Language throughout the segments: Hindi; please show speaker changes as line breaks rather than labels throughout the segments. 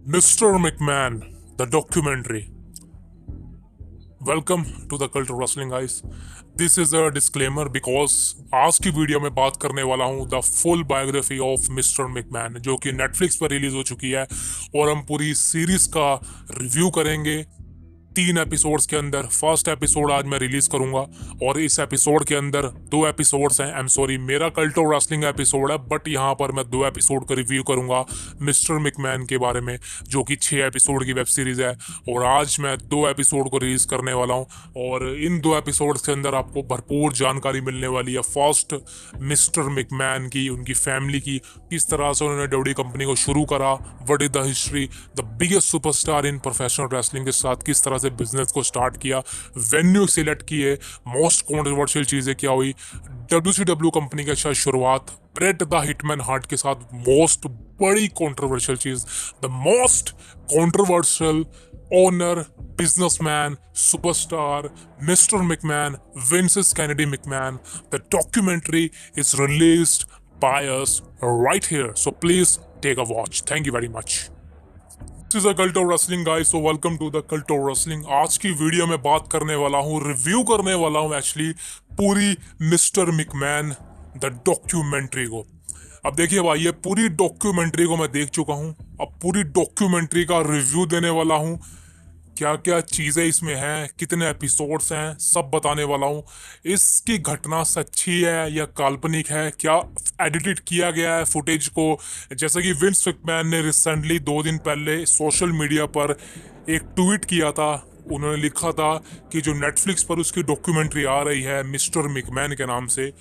Mr. McMahon, the documentary. Welcome to the Cult of Wrestling, guys. This is a disclaimer because आज की वीडियो में बात करने वाला हूँ the full biography of Mister McMahon, जो कि नेटफ्लिक्स पर रिलीज हो चुकी है और हम पूरी सीरीज का रिव्यू करेंगे 3 एपिसोड्स के अंदर। फर्स्ट एपिसोड आज मैं रिलीज करूंगा और इस एपिसोड के अंदर 2 एपिसोड्स हैं। आई एम सॉरी, मेरा कल्ट ऑफ रेसलिंग एपिसोड है, बट यहाँ पर मैं 2 एपिसोड का रिव्यू करूंगा मिस्टर मैकमैन के बारे में, जो कि 6 एपिसोड की वेब सीरीज है। और आज मैं 2 एपिसोड को रिलीज करने वाला हूँ और इन 2 एपिसोड्स के अंदर आपको भरपूर जानकारी मिलने वाली है। फर्स्ट, मिस्टर मैकमैन की, उनकी फैमिली की, किस तरह से उन्होंने डब्ल्यूडब्ल्यूई कंपनी को शुरू करा, what is the history, the biggest superstar in professional wrestling के साथ किस तरह से बिजनेस को स्टार्ट किया, वेन्यू सिलेक्ट किए, मोस्ट कॉन्ट्रोवर्शियल चीजें क्या हुई, डब्ल्यूसीडब्ल्यू कंपनी के साथ शुरुआत, ब्रेट द हिटमैन हार्ट के साथ मोस्ट बड़ी कॉन्ट्रोवर्शियल चीज, the most controversial owner, businessman, superstar, mister McMahon, Vincent Kennedy McMahon. The documentary is released by us right here. So please take a watch. Thank you very much. This is a Cult of Wrestling, guys. So welcome to the Cult of Wrestling. आज की वीडियो में बात करने वाला हूँ, रिव्यू करने वाला हूँ एक्चुअली पूरी मिस्टर मैकमैन द डॉक्यूमेंट्री को। अब देखिए भाई, ये पूरी डॉक्यूमेंट्री को मैं देख चुका हूँ। अब पूरी डॉक्यूमेंट्री का रिव्यू देने वाला हूँ। क्या क्या चीज़ें इसमें हैं, कितने एपिसोड्स हैं, सब बताने वाला हूँ। इसकी घटना सच्ची है या काल्पनिक है, क्या एडिटेड किया गया है फुटेज को। जैसे कि विंस मैकमैन ने रिसेंटली 2 दिन पहले सोशल मीडिया पर एक ट्वीट किया था। उन्होंने लिखा था कि जो नेटफ्लिक्स पर उसकी डॉक्यूमेंट्री आ रही है मिस्टर मैकमैन के नाम से,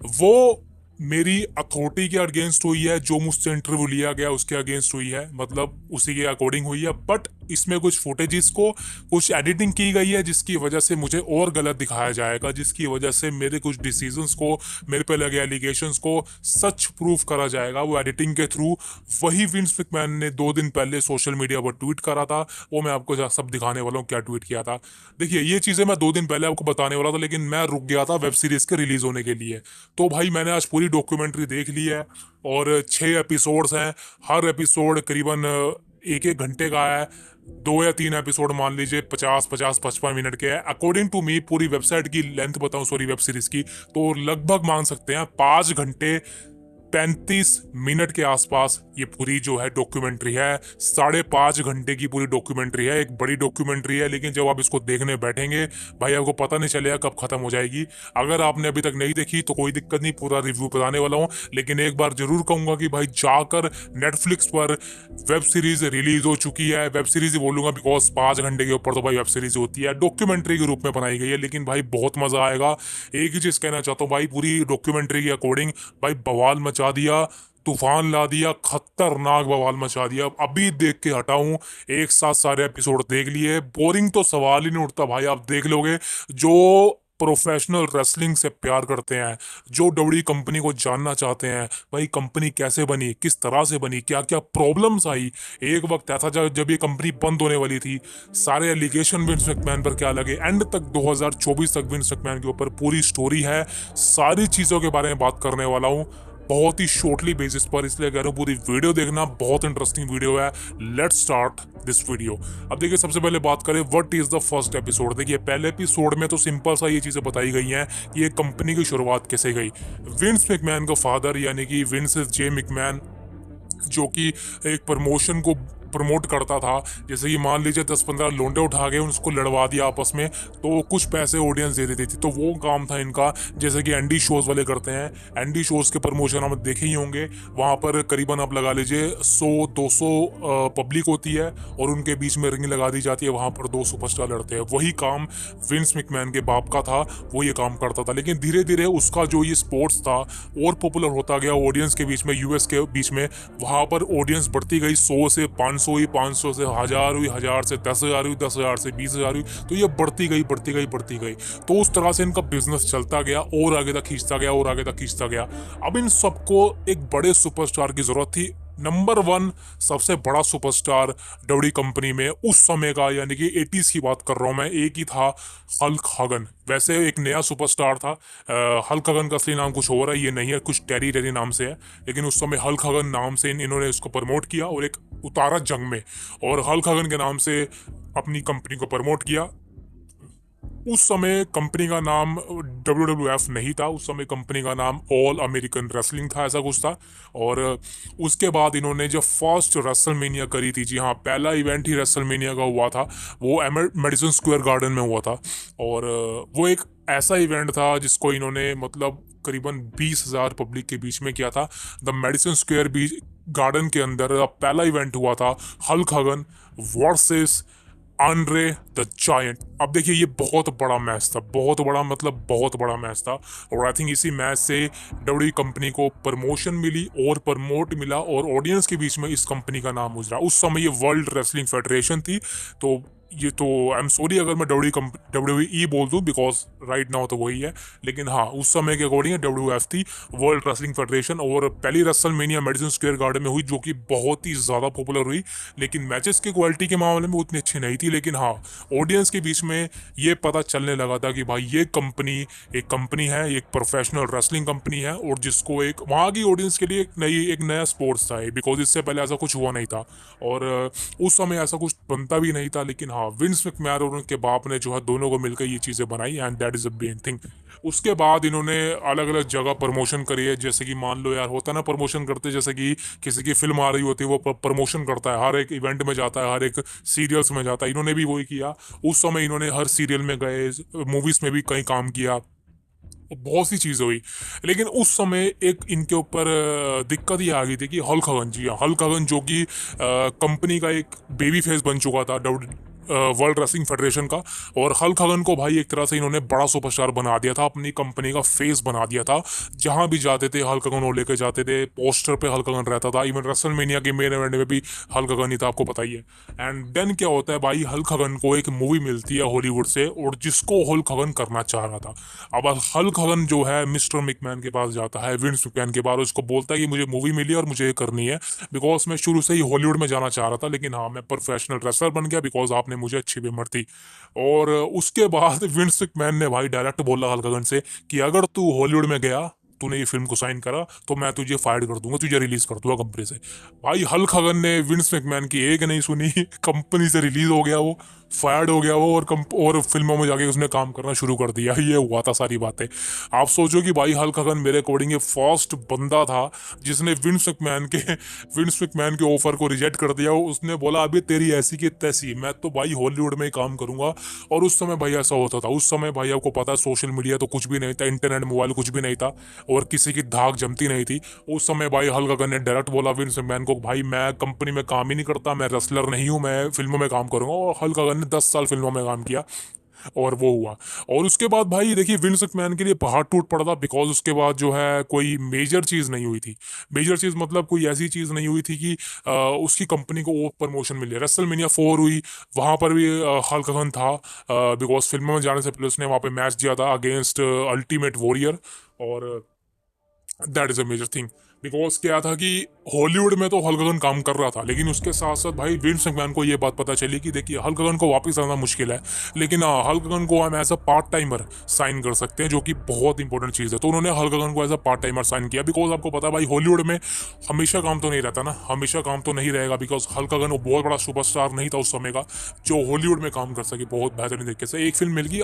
वो मेरी अथॉरिटी के अगेंस्ट हुई है, जो मुझसे इंटरव्यू लिया गया उसके अगेंस्ट हुई है, मतलब उसी के अकॉर्डिंग हुई है। बट इसमें कुछ फुटेजेस को कुछ एडिटिंग की गई है, जिसकी वजह से मुझे और गलत दिखाया जाएगा, जिसकी वजह से मेरे कुछ डिसीजंस को, मेरे पे लगे एलिगेशंस को सच प्रूफ करा जाएगा वो एडिटिंग के थ्रू। वही विंस मैकमैन ने 2 दिन पहले सोशल मीडिया पर ट्वीट करा था, वो मैं आपको सब दिखाने वाला हूँ क्या ट्वीट किया था। देखिए, ये चीज़ें मैं 2 दिन पहले आपको बताने वाला था, लेकिन मैं रुक गया था वेब सीरीज के रिलीज होने के लिए। तो भाई मैंने आज पूरी डॉक्यूमेंट्री देख ली है और 6 एपिसोड्स हैं। हर एपिसोड करीबन 1-1 घंटे का है। 2 या 3 एपिसोड मान लीजिए 50-55-55 मिनट के हैं। अकॉर्डिंग टू मी, पूरी वेबसाइट की लेंथ बताऊं, सॉरी वेब सीरीज की, तो लगभग मान सकते हैं 5 घंटे 35 मिनट के आसपास ये पूरी जो है डॉक्यूमेंट्री है। 5.5 घंटे की पूरी डॉक्यूमेंट्री है, एक बड़ी डॉक्यूमेंट्री है। लेकिन जब आप इसको देखने बैठेंगे भाई, आपको पता नहीं चलेगा कब खत्म हो जाएगी। अगर आपने अभी तक नहीं देखी तो कोई दिक्कत नहीं, पूरा रिव्यू बताने वाला हूँ। लेकिन एक बार जरूर कहूंगा कि भाई जाकर नेटफ्लिक्स पर वेब सीरीज रिलीज हो चुकी है। वेब सीरीज ही बोलूंगा बिकॉज 5 घंटे के ऊपर तो भाई वेब सीरीज होती है, डॉक्यूमेंट्री के रूप में बनाई गई है। लेकिन भाई बहुत मजा आएगा। एक ही चीज कहना चाहता हूँ भाई, पूरी डॉक्यूमेंट्री के अकॉर्डिंग भाई बवाल मचा दिया, तूफान ला दिया, खतरनाक बवाल मचा दिया। अभी देख के हटाऊं, एक साथ सारे एपिसोड देख लिए, बोरिंग तो सवाल ही नहीं उठता भाई। आप देख लोगे, जो प्रोफेशनल रेसलिंग से प्यार करते हैं, जो डब्ल्यूडब्ल्यूई कंपनी को जानना चाहते हैं, भाई कंपनी कैसे बनी, किस तरह से बनी, क्या क्या प्रॉब्लम्स आई, एक वक्त ऐसा जब ये कंपनी बंद होने वाली थी, सारे एलिगेशन विंस मैकमैन पर क्या लगे, एंड तक 2024 तक विंस मैकमैन के ऊपर पूरी स्टोरी है। सारी चीज़ों के बारे में बात करने वाला हूँ बहुत ही शॉर्टली बेसिस पर, इसलिए कह रहा हूँ पूरी वीडियो देखना, बहुत इंटरेस्टिंग वीडियो है। Let's start this video. अब देखिए, सबसे पहले बात करें what is the first episode. देखिए, पहले एपिसोड में तो सिंपल सा ये चीजें बताई गई हैं कि ये कंपनी की शुरुआत कैसे गई। विंस मैकमैन का फादर यानी कि विंस जे मैकमैन, जो कि एक प्रमोशन को प्रमोट करता था, जैसे कि मान लीजिए 10-15 लोंडे उठा गए, उसको लड़वा दिया आपस में, तो कुछ पैसे ऑडियंस दे देती थी। तो वो काम था इनका, जैसे कि एंडी शोज वाले करते हैं। एंडी शोज के प्रमोशन हम देखे ही होंगे, वहाँ पर करीबन आप लगा लीजिए 100-200 पब्लिक होती है और उनके बीच में रिंग लगा दी जाती है, वहाँ पर 2 सुपरस्टार लड़ते हैं। वही काम विंस मैकमैन के बाप का था, वो ये काम करता था। लेकिन धीरे धीरे उसका जो ये स्पोर्ट्स था और पॉपुलर होता गया ऑडियंस के बीच में, यूएस के बीच में। वहाँ पर ऑडियंस बढ़ती गई, 100 से 500 हुई, 500 से 1000 हुई, 1000 से 10,000 हुई, 10,000 से 20,000 हुई। तो ये बढ़ती गई बढ़ती गई बढ़ती गई। तो उस तरह से इनका बिजनेस चलता गया और आगे तक खींचता गया और आगे तक खींचता गया। अब इन सबको एक बड़े सुपरस्टार की जरूरत थी। नंबर 1 सबसे बड़ा सुपरस्टार डब्ल्यूडब्ल्यूई कंपनी में उस समय का, यानी कि 80s की बात कर रहा हूँ मैं, एक ही था, हल्क हगन। वैसे एक नया सुपरस्टार था। हल्क हगन का असली नाम कुछ और है, ये नहीं है, कुछ टेरी नाम से है। लेकिन उस समय हल्क हगन नाम से इन्होंने उसको प्रमोट किया और एक उतारा जंग में और हल्क हगन के नाम से अपनी कंपनी को प्रमोट किया। उस समय कंपनी का नाम WWF नहीं था, उस समय कंपनी का नाम ऑल अमेरिकन रेसलिंग था, ऐसा कुछ था। और उसके बाद इन्होंने जब फर्स्ट रेसलमेनिया करी थी, जी हाँ, पहला इवेंट ही रेसलमेनिया का हुआ था, वो मेडिसन स्क्वायर गार्डन में हुआ था। और वो एक ऐसा इवेंट था जिसको इन्होंने मतलब करीबन 20,000 पब्लिक के बीच में किया था। द मेडिसन स्क्वायर गार्डन के अंदर पहला इवेंट हुआ था Hulk Hogan versus Andre the giant. अब देखिए ये बहुत बड़ा मैच था, बहुत बड़ा मतलब बहुत बड़ा मैच था। और आई थिंक इसी मैच से डब्ल्यू कंपनी को प्रमोशन मिली और प्रमोट मिला और ऑडियंस के बीच में इस कंपनी का नाम उजरा। उस समय ये वर्ल्ड रेसलिंग फेडरेशन थी, तो ये तो आई एम सॉरी अगर मैं WWE बोल दूं बिकॉज राइट नाउ तो वही है, लेकिन हाँ उस समय के अकॉर्डिंग WWF थी, वर्ल्ड रेसलिंग फेडरेशन। और पहली रेसलमेनिया मेडिसन स्क्वायर गार्डन में हुई जो कि बहुत ही ज़्यादा पॉपुलर हुई, लेकिन मैचेस की क्वालिटी के मामले में उतनी अच्छी नहीं थी। लेकिन हाँ ऑडियंस के बीच में ये पता चलने लगा था कि भाई ये कंपनी एक कंपनी है, एक प्रोफेशनल रेसलिंग कंपनी है और जिसको एक वहाँ की ऑडियंस के लिए एक नया स्पोर्ट्स था, बिकॉज इससे पहले ऐसा कुछ हुआ नहीं था और उस समय ऐसा कुछ बनता भी नहीं था। लेकिन हाँ विंस मैकमैन और उनके बाप ने जो है दोनों को मिलकर ये चीज़ें बनाई and that is a main thing. उसके बाद इन्होंने अलग अलग जगह प्रमोशन करी है, जैसे कि मान लो यार होता है ना प्रमोशन करते, जैसे कि किसी की फिल्म आ रही होती है वो प्रमोशन करता है, हर एक इवेंट में जाता है, हर एक सीरियल्स में जाता है, इन्होंने भी वही किया। उस समय इन्होंने हर सीरियल में गए, मूवीज में भी कई काम किया, बहुत सी चीज़ें हुई। लेकिन उस समय एक इनके ऊपर दिक्कत ये आ गई थी कि हल्क हगन, जी हाँ हल्क हगन जो कि कंपनी का एक बेबी फेस बन चुका था वर्ल्ड रेसलिंग फेडरेशन का, और हल्क हगन को भाई एक तरह से इन्होंने बड़ा सुपरस्टार बना दिया था, अपनी कंपनी का फेस बना दिया था। जहां भी जाते थे हल्क हगन को लेकर जाते थे, पोस्टर पे हल्क हगन रहता था, इवन रेसलमेनिया के मेन इवेंट में भी हल्क हगन ही था, आपको पता ही है। एंड देन क्या होता है भाई, हल्क हगन को एक मूवी मिलती है हॉलीवुड से और जिसको हल्क हगन करना चाह रहा था। अब हल्क हगन जो है मिस्टर मैकमैन के पास जाता है, विंस मैकमैन के पास, उसको बोलता है कि मुझे मूवी मिली और मुझे ये करनी है बिकॉज मैं शुरू से ही हॉलीवुड में जाना चाह रहा था, लेकिन हाँ मैं प्रोफेशनल रेसलर बन गया बिकॉज आपने मुझे अच्छी पेमेंट थी। और उसके बाद विंस मैकमैन ने भाई डायरेक्ट बोला हल्क हगन से कि अगर तू हॉलीवुड में गया, तूने ये फिल्म को साइन करा, तो मैं तुझे फायर कर दूंगा, तुझे रिलीज कर दूंगा कंपनी से। भाई हल्क हगन ने विंस मैकमैन की एक नहीं सुनी, कंपनी से रिलीज हो गया वो, फायर्ड हो गया वो, और फिल्मों में जाके उसने काम करना शुरू कर दिया। ये हुआ था सारी बातें। आप सोचो कि भाई हल्क हगन मेरे अकॉर्डिंग ये फर्स्ट बंदा था जिसने विंस मैकमैन के ऑफर को रिजेक्ट कर दिया। उसने बोला अभी तेरी ऐसी की तैसी, मैं तो भाई हॉलीवुड में ही काम करूंगा। और उस समय भाई ऐसा होता था, उस समय भाई आपको पता है सोशल मीडिया तो कुछ भी नहीं था, इंटरनेट मोबाइल कुछ भी नहीं था और किसी की धाक जमती नहीं थी। उस समय भाई हल्क हगन ने डायरेक्ट बोला विंस मैकमैन को, भाई मैं कंपनी में काम ही नहीं करता, मैं रेसलर नहीं हूँ, मैं फिल्मों में काम करूंगा। और हल्क हगन ने 10 साल फिल्मों में काम किया और वो हुआ। और उसके बाद भाई देखिए विंस मैकमैन के लिए पहाड़ टूट पड़ा था, बिकॉज उसके बाद जो है कोई मेजर चीज़ नहीं हुई थी। मेजर चीज़ मतलब कोई ऐसी चीज़ नहीं हुई थी कि उसकी कंपनी को वो प्रमोशन मिले। रेसलमेनिया 4 हुई, वहाँ पर भी हल्क हगन था बिकॉज फिल्मों में जाने से पहले उसने वहाँ पे मैच दिया था अगेंस्ट अल्टीमेट वॉरियर। और that is a major thing because क्या था कि हॉलीवुड में तो हल्क हगन काम कर रहा था, लेकिन उसके साथ साथ भाई विंस मैकमैन को ये बात पता चली कि देखिए हल्क हगन को वापस आना मुश्किल है, लेकिन हल्क हगन को हम as a part timer sign कर सकते हैं, जो कि बहुत इंपॉर्टेंट चीज़ है। तो उन्होंने हल्क हगन को as a part timer sign किया बिकॉज आपको पता है भाई हॉलीवुड में हमेशा काम तो नहीं रहता ना, हमेशा काम तो नहीं रहेगा बिकॉज हल्क हगन वो बहुत बड़ा सुपरस्टार नहीं था उस समय का जो हॉलीवुड में काम कर सके बहुत बेहतरीन तरीके से। एक फिल्म मिल गई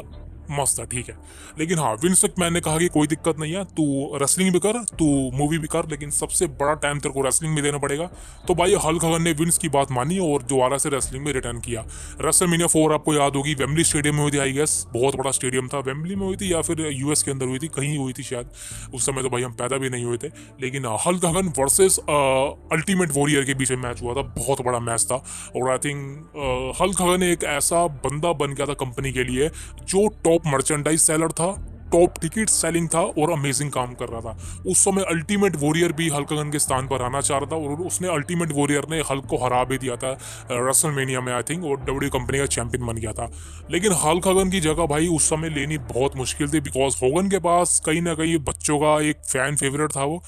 मस्त है, ठीक है। लेकिन हाँ विंस मैकमैन ने कहा कि कोई दिक्कत नहीं है, तू रेसलिंग भी कर, तू मूवी भी कर, लेकिन सबसे बड़ा टाइम तेरे को रेसलिंग में देना पड़ेगा। तो भाई हल्क हगन ने विंस की बात मानी और दोबारा से रेसलिंग में रिटर्न किया। रेसलमेनिया 4 आपको याद होगी वेम्बली स्टेडियम में हुई थी, आई गेस बहुत बड़ा स्टेडियम था, वेम्बली में हुई थी या फिर US के अंदर हुई थी, कहीं हुई थी शायद, उस समय तो भाई हम पैदा भी नहीं हुए थे। लेकिन Hulk Hogan versus ultimate warrior के बीच में मैच हुआ था, बहुत बड़ा मैच था। और आई थिंक हल्क हगन एक ऐसा बंदा बन गया था कंपनी के लिए जो टॉप मर्चेंडाइज सेलर था, टॉप टिकट सेलिंग था और अमेजिंग काम कर रहा था। उस समय अल्टीमेट वॉरियर भी हल्क हगन के स्थान पर आना चाह रहा था और उसने अल्टीमेट वॉरियर ने हल्क को हरा भी दिया था रेसलमेनिया में आई थिंक, और WWE कंपनी का चैंपियन बन गया था। लेकिन हल्क हगन की जगह भाई उस समय लेनी बहुत मुश्किल थी बिकॉज होगन के पास कहीं ना कहीं बच्चों का एक फैन फेवरेट था वो,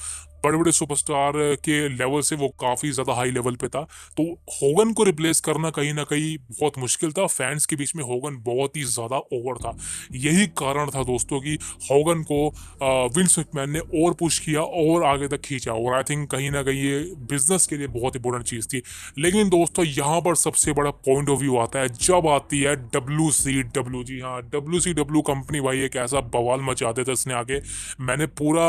बड़े बड़े सुपरस्टार के लेवल से वो काफ़ी ज़्यादा हाई लेवल पे था। तो होगन को रिप्लेस करना कहीं ना कहीं बहुत मुश्किल था। फैंस के बीच में होगन बहुत ही ज़्यादा ओवर था। यही कारण था दोस्तों कि होगन को विंस मैकमैन ने और पुश किया और आगे तक खींचा, और आई थिंक कहीं ना कहीं ये बिजनेस के लिए बहुत इंपॉर्टेंट चीज़ थी। लेकिन दोस्तों यहाँ पर सबसे बड़ा पॉइंट ऑफ व्यू आता है जब आती है WCW। जी हाँ, WCW कंपनी भाई एक ऐसा बवाल मचा देता इसने आगे। मैंने पूरा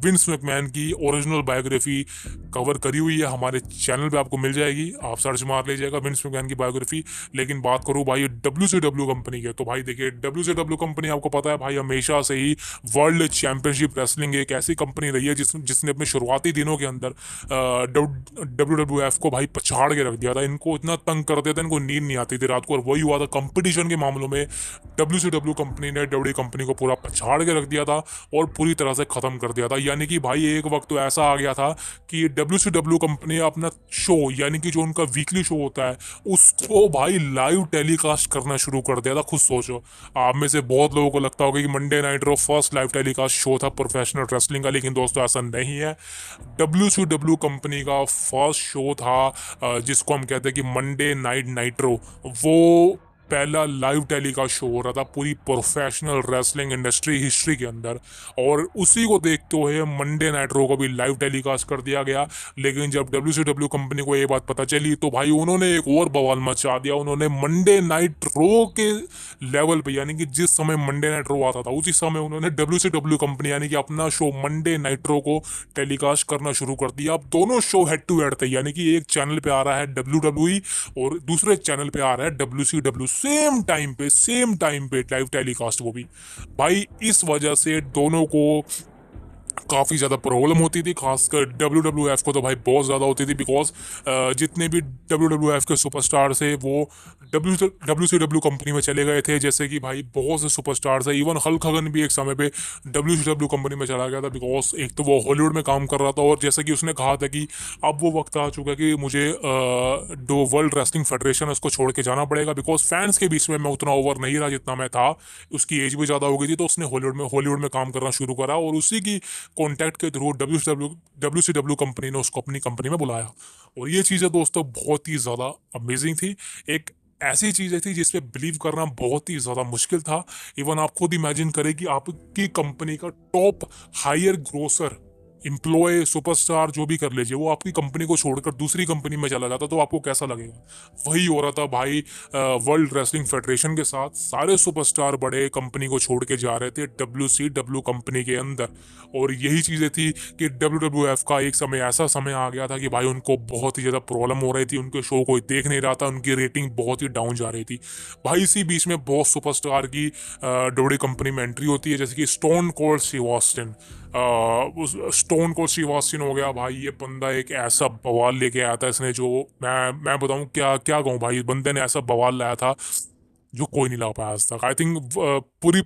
विंस मैकमैन की ओरिजिनल बायोग्राफी कवर करी हुई है, हमारे चैनल पे आपको मिल जाएगी, आप सर्च मार लीजिएगा विंस मैकमैन की बायोग्राफी। लेकिन बात करूँ भाई WCW कंपनी के, तो भाई देखिए WCW कंपनी आपको पता है भाई हमेशा से ही वर्ल्ड चैंपियनशिप रेसलिंग एक ऐसी कंपनी रही है जिसने अपने शुरुआती दिनों के अंदर WWF को भाई पछाड़ के रख दिया था। इनको इतना तंग कर दिया था, इनको नींद नहीं आती थी रात को, और वही हुआ था कंपटीशन के मामलों में WCW कंपनी ने WWE कंपनी को पूरा पछाड़ के रख दिया था और पूरी तरह से ख़त्म कर दिया था। यानी कि भाई एक वक्त तो ऐसा आ गया था कि WCW कंपनी अपना शो, यानी कि जो उनका वीकली शो होता है, उसको भाई लाइव टेलीकास्ट करना शुरू कर दिया था। खुद सोचो, आप में से बहुत लोगों को लगता होगा कि Monday night row first live telecast show था प्रोफेशनल रेसलिंग का, लेकिन दोस्तों ऐसा नहीं है। WCW कंपनी का फर्स्ट शो था जिसको हम कहते हैं कि मंडे नाइट नाइट्रो, वो पहला लाइव टेलीकास्ट शो हो रहा था पूरी प्रोफेशनल रेसलिंग इंडस्ट्री हिस्ट्री के अंदर, और उसी को देखते हुए मंडे नाइट रो को भी लाइव टेलीकास्ट कर दिया गया। लेकिन जब WCW कंपनी को ये बात पता चली तो भाई उन्होंने एक और बवाल मचा दिया। उन्होंने मंडे नाइट रो के लेवल पे, यानी कि जिस समय मंडे नाइट रो आता था उसी समय उन्होंने WCW कंपनी यानी कि अपना शो मंडे नाइट रो को टेलीकास्ट करना शुरू कर दिया। अब दोनों शो हेड टू हेड थे, यानी कि एक चैनल पे आ रहा है WWE और दूसरे चैनल पे आ रहा है WCW, सेम टाइम पे लाइव टेलीकास्ट, वो भी भाई। इस वजह से दोनों को काफ़ी ज़्यादा प्रॉब्लम होती थी, खासकर WWF को तो भाई बहुत ज़्यादा होती थी, बिकॉज जितने भी WWF के सुपरस्टार थे वो WCW कंपनी में चले गए थे। जैसे कि भाई बहुत से सुपरस्टार थे, इवन हल्क हगन भी एक समय पे WCW कंपनी में चला गया था, बिकॉज एक तो वो हॉलीवुड में काम कर रहा था, और जैसे कि उसने कहा था कि अब वो वक्त आ चुका है कि मुझे जो वर्ल्ड रेसलिंग फेडरेशन है उसको छोड़ के जाना पड़ेगा, बिकॉज फैंस के बीच में मैं उतना ओवर नहीं रहा जितना मैं था। उसकी एज भी ज़्यादा हो गई थी, तो उसने हॉलीवुड में काम करना शुरू करा, और उसी की कॉन्टैक्ट के थ्रू WCW कंपनी ने उसको अपनी कंपनी में बुलाया। और ये चीज़ें दोस्तों बहुत ही ज़्यादा अमेजिंग थी। एक ऐसी चीज़ें थी जिस पे बिलीव करना बहुत ही ज़्यादा मुश्किल था। इवन आप खुद इमेजिन करें कि आपकी कंपनी का top higher grosser employ superstar जो भी कर लीजिए, वो आपकी कंपनी को छोड़कर दूसरी कंपनी में चला जाता तो आपको कैसा लगेगा। वही हो रहा था भाई वर्ल्ड रेसलिंग फेडरेशन के साथ। सारे सुपरस्टार बड़े कंपनी को छोड़ के जा रहे थे WCW कंपनी के अंदर, और यही चीज़ें थी कि WWF का एक समय ऐसा समय आ गया था कि भाई उनको बहुत ही ज़्यादा प्रॉब्लम हो रही थी, उनके शो कोई देख नहीं रहा था, उनकी रेटिंग बहुत ही डाउन जा रही थी। भाई इसी बीच में बहुत सुपरस्टार की WWE कंपनी में एंट्री होती है, जैसे कि stone cold Steve Austin. Stone cold Steve Austin हो गया भाई, ये बंदा एक ऐसा बवाल लेके आया था इसने, जो मैं बताऊं क्या क्या कहूँ भाई, बंदे ने ऐसा बवाल लाया था जो कोई नहीं ला पाया आज तक। आई थिंक पूरी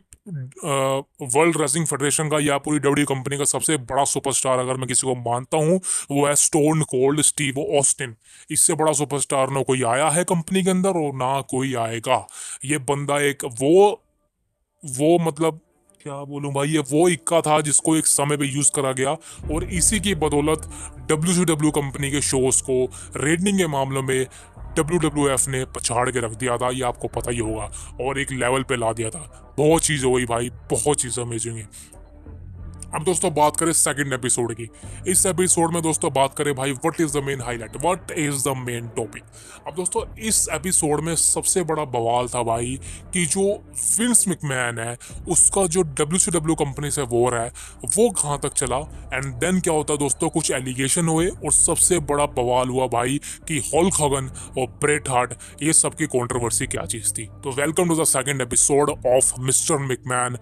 वर्ल्ड रेसलिंग फेडरेशन का या पूरी WWE कंपनी का सबसे बड़ा सुपरस्टार अगर मैं किसी को मानता हूँ वो है स्टोन कोल्ड स्टीव ऑस्टिन। इससे बड़ा सुपरस्टार ना कोई आया है कंपनी के अंदर और ना कोई आएगा। ये बंदा एक वो मतलब क्या बोलूं भाई, ये वो इक्का था जिसको एक समय पे यूज करा गया, और इसी की बदौलत WCW कंपनी के शोज को रेटिंग के मामलों में WWF ने पछाड़ के रख दिया था, ये आपको पता ही होगा, और एक लेवल पे ला दिया था। बहुत चीज़ हो गई भाई, बहुत चीज़ अमेजिंग है। अब दोस्तों बात करें सेकंड एपिसोड की। इस एपिसोड में दोस्तों बात करें भाई what is the main highlight, what is the main topic. अब दोस्तों इस एपिसोड में सबसे बड़ा बवाल था भाई कि जो विंस मैकमैन है उसका जो WCW कंपनी से वॉर है वो कहाँ तक चला, एंड देन क्या होता है दोस्तों, कुछ एलिगेशन हुए, और सबसे बड़ा बवाल हुआ भाई कि हल्क हॉगन और ब्रेट हार्ट ये सबकी कंट्रोवर्सी क्या चीज़ थी। तो welcome to the second episode of Mister McMahon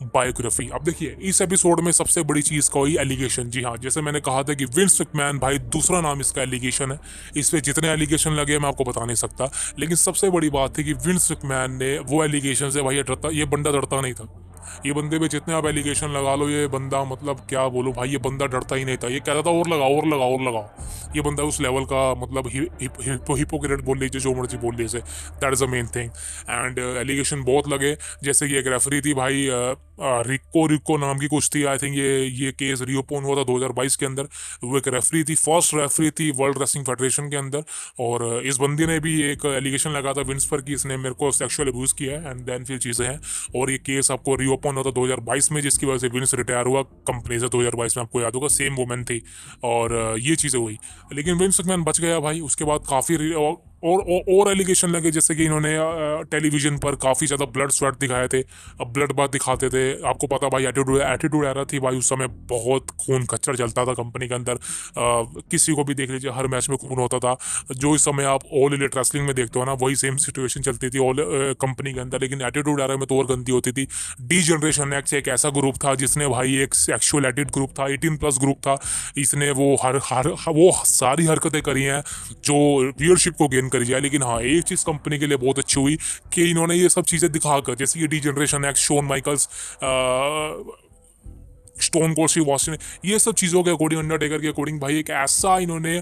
biography. अब देखिए इस एपिसोड में सबसे बड़ी चीज का हुई एलिगेशन। जी हाँ, जैसे मैंने कहा था कि विंस मैकमैन भाई दूसरा नाम इसका एलिगेशन है। इस पे जितने एलिगेशन लगे मैं आपको बता नहीं सकता, लेकिन सबसे बड़ी बात थी कि विंस मैकमैन ने वो एलिगेशन से भाई ये बंदा डरता नहीं था। ये बंदे पे जितने आप एलिगेशन लगा लो, ये बंदा मतलब क्या बोलूं भाई, ये बंदा डरता ही नहीं था। ये कहता था और लगाओ और लगाओ और लगाओ। ये बंदा उस लेवल का मतलब हिपोक्रेट बोल लीजिए, जो मर्जी बोल लीजिए, that is the main thing. And allegation बहुत लगे, जैसे कि एक रेफरी थी भाई रिको रिको नाम की कुछ थी, आई थिंक ये केस रीओपन हुआ था 2022 के अंदर। वो एक रेफरी थी, फर्स्ट रेफरी थी वर्ल्ड रेसलिंग फेडरेशन के अंदर, और इस बंदी ने भी एक एलिगेशन लगा था विंस पर कि इसने मेरे को सेक्सुअल अब्यूज किया है, एंड देन फिर चीज़ें हैं। और ये केस आपको रीओपन हुआ था 2022 में, जिसकी वजह से विंस रिटायर हुआ कंपनी से 2022 में, आपको याद होगा, सेम वुमेन थी, और ये चीज़ें हुई। लेकिन विंस मैकमैन बच गया भाई। उसके बाद काफ़ी और एलिगेशन लगे, जैसे कि इन्होंने टेलीविजन पर काफ़ी ज़्यादा ब्लड स्वेट दिखाए थे, अब ब्लड बाथ दिखाते थे। आपको पता भाई एटीट्यूड एटीट्यूड एरा थी भाई, उस समय बहुत खून खच्चर चलता था कंपनी के अंदर। किसी को भी देख लीजिए, हर मैच में खून होता था। जो इस समय आप ऑल एलिट रेसलिंग में देखते हो ना, वही सेम सिचुएशन चलती थी ऑल कंपनी के अंदर। लेकिन एटीट्यूड एरा में तो और गंदी होती थी। डी जनरेशन एक्स एक ऐसा ग्रुप था जिसने भाई एक सेक्सुअल एडिट ग्रुप था, 18+ ग्रुप था। इसने वो वो सारी हरकतें करी हैं जो व्यूअरशिप को गेन करी जाए। लेकिन हाँ, एक चीज़ कंपनी के लिए बहुत अच्छी हुई कि इन्होंने ये सब चीज़ें दिखाकर, जैसे कि D generation X, Shawn Michaels, Stone cold Steve Austin, ये सब चीज़ों के अकॉर्डिंग, अंडरटेकर के अकॉर्डिंग भाई एक ऐसा इन्होंने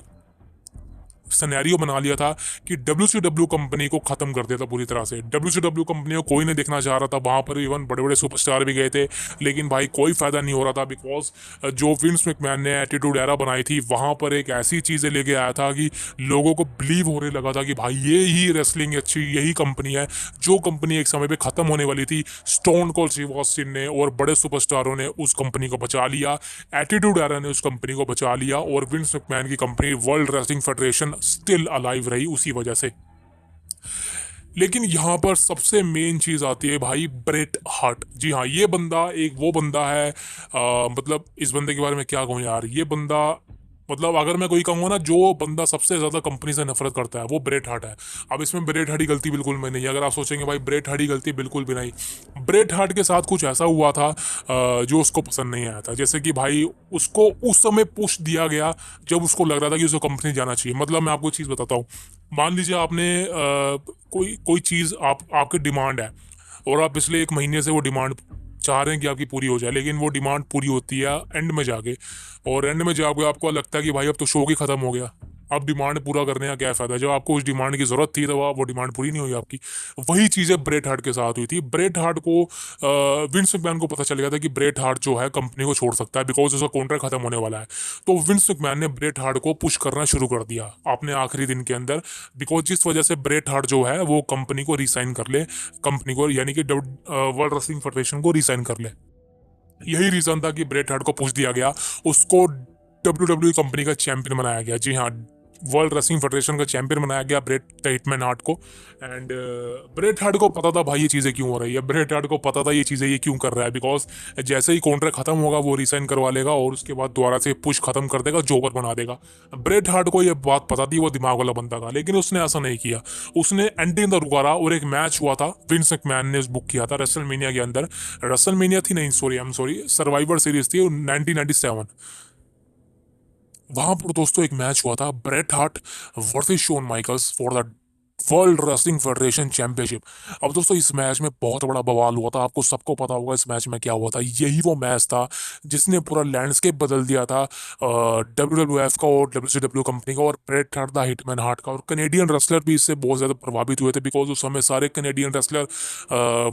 सिनेरियो बना लिया था कि WCW कंपनी को खत्म कर दिया था पूरी तरह से। WCW कंपनी को कोई नहीं देखना चाह रहा था, वहाँ पर इवन बड़े बड़े सुपरस्टार भी गए थे, लेकिन भाई कोई फायदा नहीं हो रहा था, बिकॉज जो विंस मैकमैन ने एटीट्यूड एरा बनाई थी, वहाँ पर एक ऐसी चीज़ें लेके आया था कि लोगों को बिलीव होने लगा था कि भाई ये ही रेसलिंग अच्छी, यही कंपनी है। जो कंपनी एक समय पे खत्म होने वाली थी, स्टोन कोल्ड स्टीव ऑस्टिन ने और बड़े सुपरस्टारों ने उस कंपनी को बचा लिया, एटीट्यूड एरा ने उस कंपनी को बचा लिया, और विंस मैकमैन की company world Wrestling federation still alive रही उसी वजह से। लेकिन यहाँ पर सबसे मेन चीज़ आती है भाई, ब्रेट हार्ट। जी हाँ, ये बंदा एक वो बंदा है, मतलब इस बंदे के बारे में क्या कहूँ यार, ये बंदा, मतलब अगर मैं कोई कहूँगा ना, जो बंदा सबसे ज़्यादा कंपनी से नफरत करता है वो ब्रेट हार्ट है। अब इसमें ब्रेट हार्ट की गलती बिल्कुल भी नहीं है। अगर आप सोचेंगे भाई ब्रेट हार्ट की गलती, बिल्कुल भी नहीं। ब्रेट हार्ट के साथ कुछ ऐसा हुआ था जो उसको पसंद नहीं आया था। जैसे कि भाई उसको उस समय पुश दिया गया जब उसको लग रहा था कि उसको कंपनी जाना चाहिए। मतलब मैं आपको चीज़ बताता हूँ, मान लीजिए आपने कोई कोई चीज़ आपकी डिमांड है, और आप पिछले 1 महीने से वो डिमांड चाह रहे हैं कि आपकी पूरी हो जाए, लेकिन वो डिमांड पूरी होती है एंड में जाके, और एंड में जाके आपको लगता है कि भाई अब तो शो ही खत्म हो गया, अब डिमांड पूरा करने का क्या फ़ायदा, जब आपको उस डिमांड की ज़रूरत थी तो वो डिमांड पूरी नहीं हुई आपकी। वही चीज़ें ब्रेट हार्ट के साथ हुई थी। ब्रेट हार्ट को विंस मैकमैन को पता चल गया था कि ब्रेट हार्ट जो है कंपनी को छोड़ सकता है, बिकॉज उसका कॉन्ट्रैक्ट खत्म होने वाला है। तो विंस मैकमैन ने ब्रेट हार्ट को पुश करना शुरू कर दिया अपने आखिरी दिन के अंदर, बिकॉज जिस वजह से ब्रेट हार्ट जो है वो कंपनी को रिसाइन कर ले, कंपनी को यानी कि वर्ल्ड रेसलिंग फेडरेशन को रिसाइन कर ले। यही रीजन था कि ब्रेट हार्ट को पुश दिया गया, उसको WWE कंपनी का चैंपियन बनाया गया। जी हाँ, वर्ल्ड रेसलिंग फेडरेशन का चैंपियन बनाया गया ब्रेट द हिटमैन हार्ट को। एंड ब्रेट हार्ट को पता था भाई ये चीज़ें क्यों हो रही है, ब्रेट हार्ट को पता था ये चीज़ें ये क्यों कर रहा है, बिकॉज जैसे ही कॉन्ट्रैक्ट खत्म होगा वो रिसाइन करवा लेगा, और उसके बाद दोबारा से पुश खत्म कर देगा, जोबर बना देगा। ब्रेट हार्ट को ये बात पता थी, वो दिमाग वाला बंदा था, लेकिन उसने ऐसा नहीं किया। उसने एंटी इन द रुकारा, और एक मैच हुआ था, विंस मैकमैन ने बुक किया था रेसलमेनिया के अंदर। रेसलमेनिया थी नहीं, sorry, I am sorry, Survivor Series थी 1997। वहां पर दोस्तों एक मैच हुआ था, Bret Hart versus Shawn Michaels for the World Wrestling Federation championship. अब दोस्तों इस मैच में बहुत बड़ा बवाल हुआ था, आपको सबको पता होगा इस मैच में क्या हुआ था। यही वो मैच था जिसने पूरा लैंडस्केप बदल दिया था WWF का और WCW कंपनी का, और Bret heart the hitman heart का। और कनेडियन रेसलर भी इससे बहुत ज़्यादा प्रभावित हुए थे, बिकॉज उस समय सारे Canadian wrestler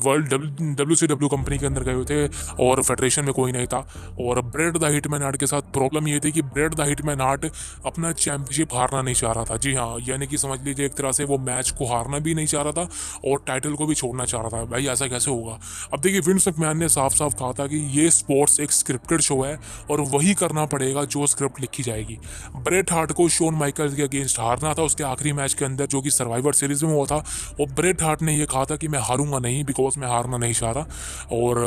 world WCW company के अंदर गए हुए थे, और फेडरेशन में कोई नहीं था। और ब्रेट द हिटमैन हार्ट के साथ प्रॉब्लम ये थी कि ब्रेट द हिटमैन हार्ट अपना चैंपियनशिप हारना नहीं चाह रहा था। जी हाँ, यानी कि समझ लीजिए एक तरह से वो मैच को हारना भी नहीं चाह रहा था, और टाइटल को भी छोड़ना चाह रहा था। भाई ऐसा कैसे होगा। अब देखिए, विंस मैकमैन ने साफ साफ कहा था कि ये स्पोर्ट्स एक स्क्रिप्टेड शो है, और वही करना पड़ेगा जो स्क्रिप्ट लिखी जाएगी। ब्रेट हार्ट को शोन माइकल्स के अगेंस्ट हारना था उसके आखिरी मैच के अंदर, जो कि सर्वाइवर सीरीज में हुआ था। और ब्रेट हार्ट ने यह कहा था कि मैं हारूंगा नहीं, बिकॉज मैं हारना नहीं चाह रहा। और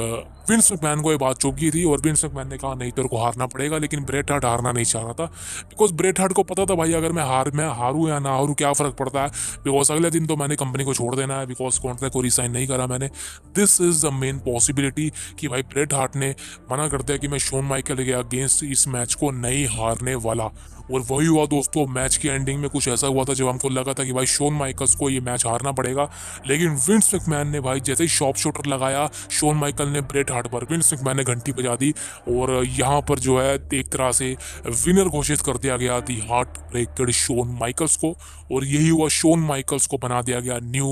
विंस मैकमैन को ये बात चुभ गई थी, और विंस मैकमैन ने कहा नहीं, तेरे को हारना पड़ेगा। लेकिन ब्रेट हार्ट हारना नहीं चाह रहा था, बिकॉज ब्रेट हार्ट को पता था भाई अगर मैं हारूं या ना हारूं क्या फ़र्क पड़ता है, बिकॉज अगले दिन तो मैंने कंपनी को छोड़ देना है, बिकॉज कॉन्ट्रैक्ट को रिसाइन नहीं करा मैंने। This is the main possibility कि भाई ब्रेट हार्ट ने मना कर दिया कि मैं शोन माइकल के अगेंस्ट इस मैच को नहीं हारने वाला। और वही हुआ दोस्तों, मैच की एंडिंग में कुछ ऐसा हुआ था जब हमको लगा था कि भाई शॉन माइकल्स को ये मैच हारना पड़ेगा, लेकिन विंस मैकमैन ने भाई जैसे ही शॉप शूटर लगाया शॉन माइकल ने ब्रेट हार्ट पर, विंस मैकमैन ने घंटी बजा दी और यहाँ पर जो है एक तरह से विनर घोषित कर दिया गया the heart breaker Shawn Michaels को। और यही हुआ, शॉन माइकल्स को बना दिया गया new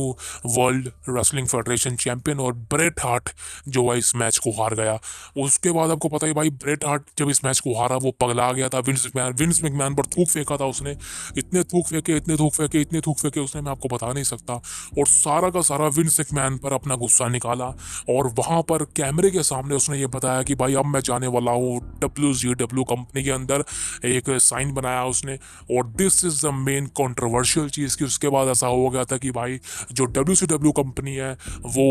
world Wrestling federation champion और ब्रेट हार्ट जो है इस मैच को हार गया। उसके बाद आपको पता है भाई ब्रेट हार्ट जब इस मैच को हारा वो पगला गया था, विंस मैकमैन पर थूक फेंका था उसने, इतने थूक फेंके इतने थूक फेंके इतने थूक फेंके उसने, मैं आपको बता नहीं सकता। और सारा का सारा विंस मैकमैन पर अपना गुस्सा निकाला और वहां पर कैमरे के सामने उसने ये बताया कि भाई अब मैं जाने वाला हूँ WCW कंपनी के अंदर, एक साइन बनाया उसने। और this is the main controversial चीज़ कि उसके बाद ऐसा हो गया था कि भाई जो WCW कंपनी है वो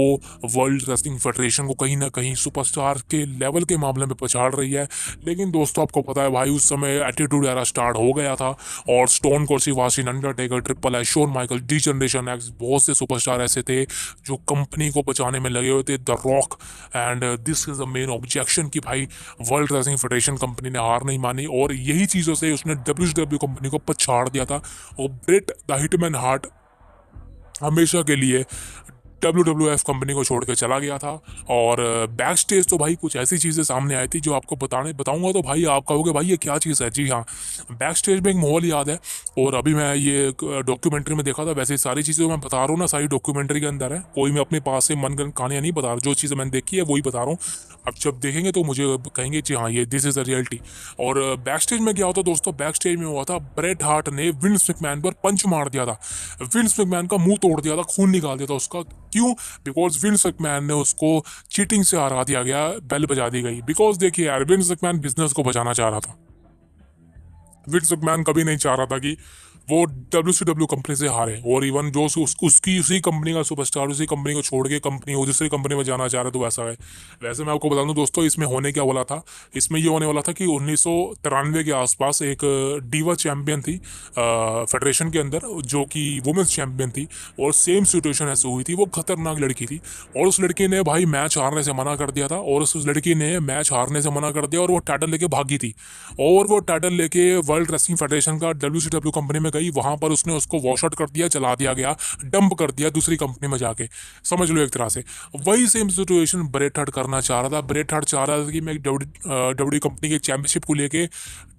वर्ल्ड रेसलिंग फेडरेशन को कहीं ना कहीं सुपरस्टार के लेवल के मामले में पछाड़ रही है। लेकिन दोस्तों आपको पता है भाई उस समय एटीट्यूड एरा स्टार्ट हो गया था और stone cold Steve Austin, Undertaker, triple H, Shawn Michael, D generation X, बहुत से सुपरस्टार ऐसे थे जो कंपनी को बचाने में लगे हुए थे, the rock. And this is the main objection कि भाई वर्ल्ड रेसलिंग फेडरेशन कंपनी ने हार नहीं मानी और यही चीज़ों से उसने WCW कंपनी को पछाड़ दिया था। और ब्रेट द हिटमैन हार्ट हमेशा के लिए WWF कंपनी को छोड़ के चला गया था। और बैक स्टेज तो भाई कुछ ऐसी चीज़ें सामने आई थी जो आपको बताऊंगा तो भाई आप कहोगे भाई ये क्या चीज़ है। जी हाँ, बैक स्टेज में एक माहौल याद है और अभी मैं ये डॉक्यूमेंट्री में देखा था। वैसे सारी चीज़ें मैं बता रहा हूँ ना, सारी डॉक्यूमेंट्री के अंदर है, कोई मैं अपने पास से मनगढ़ंत कहानियाँ नहीं बता रहा, जो चीज़ें मैंने देखी है वही बता रहा हूँ। अब जब देखेंगे तो मुझे कहेंगे जी हाँ ये दिस इज़ द रियलिटी। और बैक स्टेज में क्या होता दोस्तों, बैक स्टेज में हुआ था ब्रेट हार्ट ने विंस मैकमैन पर पंच मार दिया था, विंस मैकमैन का मुंह तोड़ दिया था, खून निकाल दिया था उसका। क्यों? बिकॉज विंस मैकमैन ने उसको चीटिंग से हरा दिया गया, बेल बजा दी गई। बिकॉज देखिए यार, विंस मैकमैन बिजनेस को बचाना चाह रहा था। विंस मैकमैन कभी नहीं चाह रहा था कि वो WCW कंपनी से हारे। और इवन जो उसकी उसी कंपनी का सुपरस्टार उसी कंपनी को छोड़ के कंपनी वो दूसरी कंपनी में जाना चाह रहे तो वैसा है। वैसे मैं आपको बता दूं दोस्तों, इसमें होने क्या वाला था, इसमें ये होने वाला था कि 1993 के आसपास एक डीवा चैंपियन थी फेडरेशन के अंदर जो कि वुमेंस चैंपियन थी। और सेम सिचुएशन ऐसे हुई थी, वो खतरनाक लड़की थी और उस लड़की ने भाई मैच हारने से मना कर दिया था। और उस लड़की ने मैच हारने से मना कर दिया और वो टाइटल लेके भागी थी। और वो टाइटल लेके वर्ल्ड रेसलिंग फेडरेशन का WCW कंपनी में गई, वहां पर उसने उसको वॉश आउट कर दिया, चला दिया गया, डंप कर दिया दूसरी कंपनी में जाके, समझ लो एक तरह से। वही सेम सिचुएशन ब्रेट हार्ट करना चाह रहा था। ब्रेट हार्ट चाह रहा था कि मैं एक डब्ल्यू कंपनी के चैंपियनशिप को लेके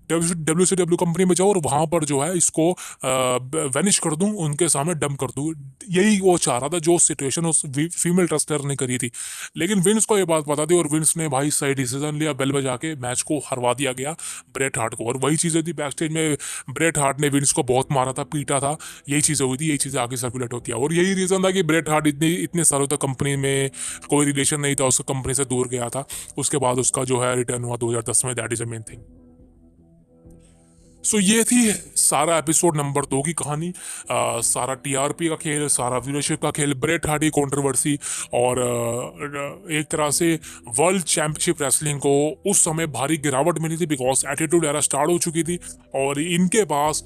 WCW कंपनी में जाऊँ और वहाँ पर जो है इसको वैनिश कर दूँ, उनके सामने डंप कर दूँ। यही वो चाह रहा था, जो सिचुएशन उस फीमेल रेसलर ने करी थी। लेकिन विंस को ये बात पता थी और विंस ने भाई सही डिसीजन लिया, बेल बजा के मैच को हरवा दिया गया ब्रेट हार्ट को। और वही चीज़ें थी बैक स्टेज में, ब्रेट हार्ट ने विंस को बहुत मारा था, पीटा था, यही चीज़ें हुई थी, यही चीज़ें आगे सर्कुलेट होती है। और यही रीज़न था कि ब्रेट हार्ट इतने सालों तक कंपनी में कोई रिलेशन नहीं था, उसका कंपनी से दूर गया था। उसके बाद उसका जो है रिटर्न हुआ 2010 में, that is a main thing. So ये थी सारा एपिसोड नंबर 2 की कहानी। सारा TRP का खेल, सारा व्यूअरशिप का खेल, ब्रेट हार्ट की कंट्रोवर्सी और एक तरह से वर्ल्ड चैंपियनशिप रेसलिंग को उस समय भारी गिरावट मिली थी बिकॉज एटीट्यूड एरा स्टार्ट हो चुकी थी और इनके पास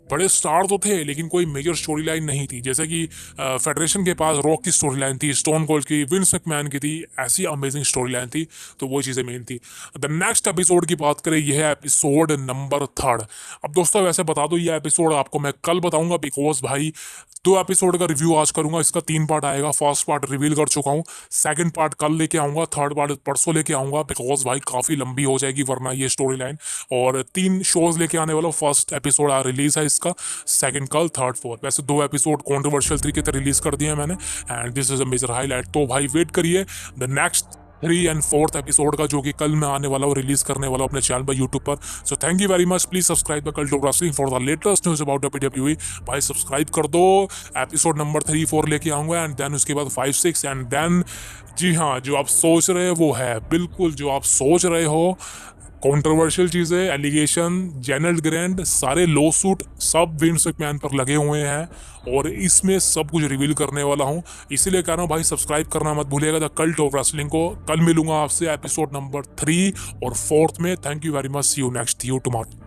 बड़े स्टार तो थे लेकिन कोई मेजर स्टोरी लाइन नहीं थी। जैसे कि फेडरेशन के पास रॉक की स्टोरी लाइन थी, स्टोन कोल्ड की, विंस मैकमैन की थी, ऐसी अमेजिंग स्टोरी लाइन थी, तो वो चीज़ें मेन थी। द नेक्स्ट एपिसोड की बात करें, यह है एपिसोड नंबर 3। अब दोस्तों वैसे बता दो, ये एपिसोड आपको मैं कल बताऊंगा बिकॉज भाई 2 एपिसोड का रिव्यू आज करूंगा, इसका 3 पार्ट आएगा। फर्स्ट पार्ट रिवील कर चुका हूँ, सेकंड पार्ट कल लेके आऊंगा, थर्ड पार्ट परसों लेके आऊंगा बिकॉज भाई काफ़ी लंबी हो जाएगी वरना ये स्टोरी लाइन। और 3 शोज लेके आने वाला, फर्स्ट एपिसोड रिलीज है इसका, सेकंड कल, थर्ड फोर्थ। वैसे 2 एपिसोड कॉन्ट्रोवर्शियल तरीके से रिलीज कर दिए हैं मैंने and this is a major highlight. तो भाई वेट करिए द नेक्स्ट 3 और 4th एपिसोड का, जो कि कल मैं आने वाला हूँ, रिलीज करने वाला हूँ अपने चैनल पर, यूट्यूब पर। So thank you very much, please subscribe the cult of wrestling for the latest news about WWE। भाई सब्सक्राइब कर दो, एपिसोड नंबर 3, 4 लेके आऊंगा एंड देन उसके बाद 5, 6 एंड देन जी हाँ, जो आप सोच रहे हो वो है, बिल्कुल जो आप सोच रहे हो, कंट्रोवर्शियल चीज़ें, एलिगेशन, जेनरल ग्रैंड, सारे लॉ सूट सब विंस मैकमैन पर लगे हुए हैं और इसमें सब कुछ रिवील करने वाला हूं। इसीलिए कह रहा हूं भाई सब्सक्राइब करना मत भूलिएगा द कल्ट ऑफ रेसलिंग को। कल मिलूंगा आपसे एपिसोड नंबर 3 और 4th में। Thank you very much, see you next, you tomorrow.